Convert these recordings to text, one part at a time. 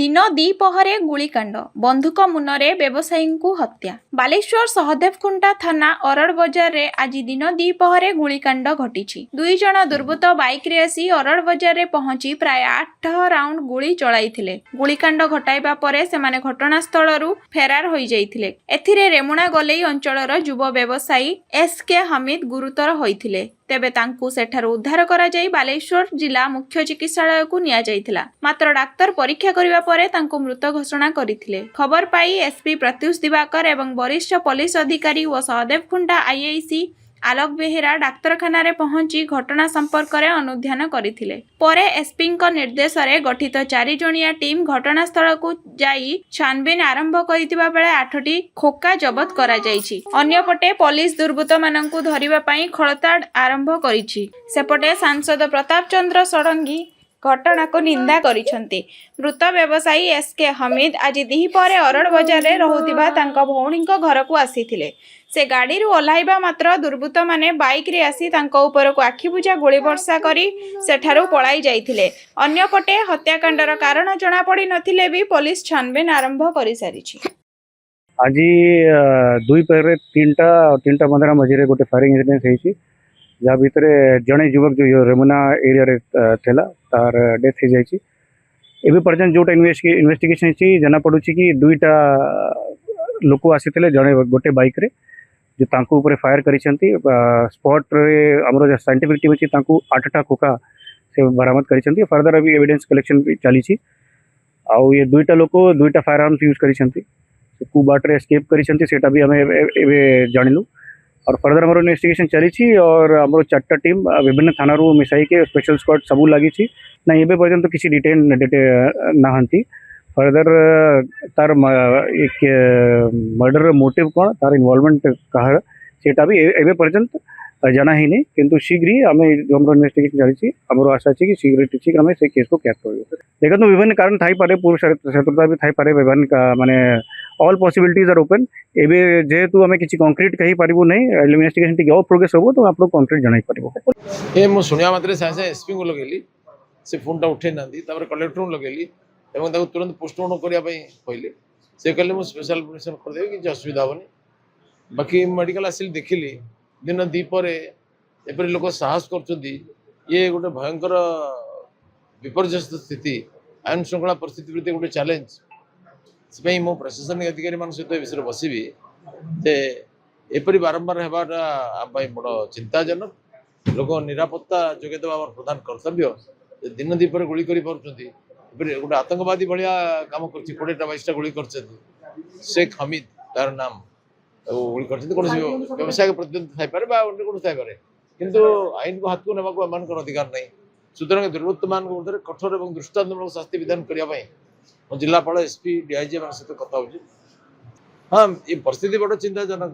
दिन द्विपहरे गुलिकांड बंधुक मुନରେ व्यवसायी हत्या। बालेश्वर सहदेवखुंटा थाना अरड़ बजार रे आज दिन द्विपहरे गुलिकांड घटी। दुई जन दुर्बृत्त बाइक रे आसी अरड़ बजार रे पहुंची प्राय 8 राउंड गुली चलाइथिले। गुलिकांड घटाइबा परे सेमाने घटनास्थलरू फेरार होई जाइथिले। एथिरे रेमुणा गलेई अंचलर युव व्यवसायी एसके हमीद गुरुतर होइथिले। तेबे तांकु सेठार उद्धार करा जाई बालेश्वर जिला मुख्य चिकित्सालय को निया जाइथिला। मात्र डाक्तर परीक्षा करिबा परे तांकु मृत घोषणा करिथिले। खबर पाई एसपी प्रत्युष दिवाकर एवं वरिष्ठ पुलिस अधिकारी व सहदेवखुंटा आईआईसी आलोक बेहेरा डाक्तरखाना रे पहुंची घटना संपर्क में अनुध्यान करथिले। परे एसपी निर्देश रे गठित 4 जणिया टीम घटनास्थल को जाई छानबीन आरंभ करथिबा बेले 8टी खोका जबत करा जायछि। अन्यपटे पुलिस दुर्बृत्त माननकु धरिबा पई खळताड़ आरंभ करिछि। सेपटे सांसद प्रताप चंद्र षडंगी घटना को निंदा करिसंती। मृत व्यवसायी एसके हमीद आज दिहिपरे अरड़ बजार रे रहुतिबा तांका भौणीको घर को आसीथिले। से गाड़ी रु ओह्लाइबा मात्र दुर्बृत्त माने बाइक रे आसी तांका ऊपर को आखिबुझा गोली वर्षा करी सेठारु पळाई जाइथिले। अन्यपटे हत्याकांडर कारण जणा पड़ी नथिले भी पुलिस छानबीन आरंभ करि सारिछि। आज दुई पैर तीनटा मंदिर मझे गोटे फायरिंग इंसिडेंट होती जहाँ भितर जड़े युवक जो रेमुना एरिया रे थेला तार डेथ हो जाए। एवं पर्यटन जोटा इन्वेस्टिगेशन जना पड़ू कि दुईटा लोक आसी जड़े गोटे बाइक रे जो तांको ऊपर फायर करिसेंती। स्पॉट रे हमरो साइंटिफिक टीम अछि तांको 8टा खोका से बरामद करिसेंती। फर्दर अभी एविडेंस कलेक्शन भी चली। आउ ये दुईटा लोक दुईटा फायर आर्म्स यूज करिसेंती कु बाटर एस्केप करिसेंती सेटा भी हमें एबे जानिलु। और फर्दर हमारे इन्वेस्टिगेशन चली और हमारे 4टा टीम विभिन्न थाना रू मिसाई के स्पेशल स्क्वाड सबू लगी ना एबे पर्यंत किसी डिटेन नहांती। फर्दर तार एक मर्डर मोटिव कौन तार इन्वॉल्वमेंट कहा सेटा भी एबे पर्यंत जाना ही नहीं। किंतु शीघ्र ही हमें जो हमारे इन्वेस्टिगेशन चली हमारे आशा अच्छी कि शीघ्र हमें से केस को कैच कर देखा। तो विभिन्न कारण थाई पारे पूर्व शत्रुता भी थाई पारे विभिन्न का माने ऑल पॉसिबिलिटीज आर ओपन। एबे जेहेतु हमें किसी कंक्रीट कही पारिबो नहीं इन्वेस्टिगेशन टिके और प्रोग्रेस होबो तो आप लोग कंक्रीट जणाई पारिबो। ए मो सुनिया मात्रे सासे एसपी को लगेली से फोन टा उठे नांदी तापर कलेक्टर को लगेली एवं ताको तुरंत पोस्टमार्टम करिया पई कहले से कहले मो स्पेशल ऑपरेशन कर देबे कि असुविधा होनी। बाकी मेडिकल आसिल देखिली दिन दीपरे एपरि लोक साहस करछथि ये गोटे भयंकर विपर्यस्त स्थिति आईन श्रृंखला परिस्थिति प्रति गोटे चैलेंज से मो प्रशासनिक अधिकारी मान सहित विषय बसबी जे एपरि बारंबार हेबाटा आम बड़ चिंताजनक। लोक निरापत्ता जोगे देवा प्रधान कर्तव्य दिन दीपर गुली कर गोटे आतंकवादी भाया कम कर 20टा-22टा गुली कर शेख हमीद तार नाम गुली कर व्यवसाय प्रतिद्वंदी थाईपे किंतु आईन को हाथ को नेबा मान अधिकार नहीं। सुतरां दुर्वृत्त मान कठोर और दृष्टांतमूलक शास्ति विधान करने जिलापाल एसपी डीआईजी मान सहित कथा हो। हाँ ये परिस्थिति बड़ चिंताजनक।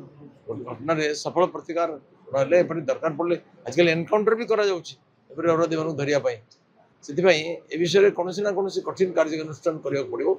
घटना सफल प्रतिकार ना दरकार पड़े आजकल एनकाउंटर भी करा अपराधी मान धरिया से विषय कौन ना कौन कठिन कार्यानुष्ठान करने पड़ो।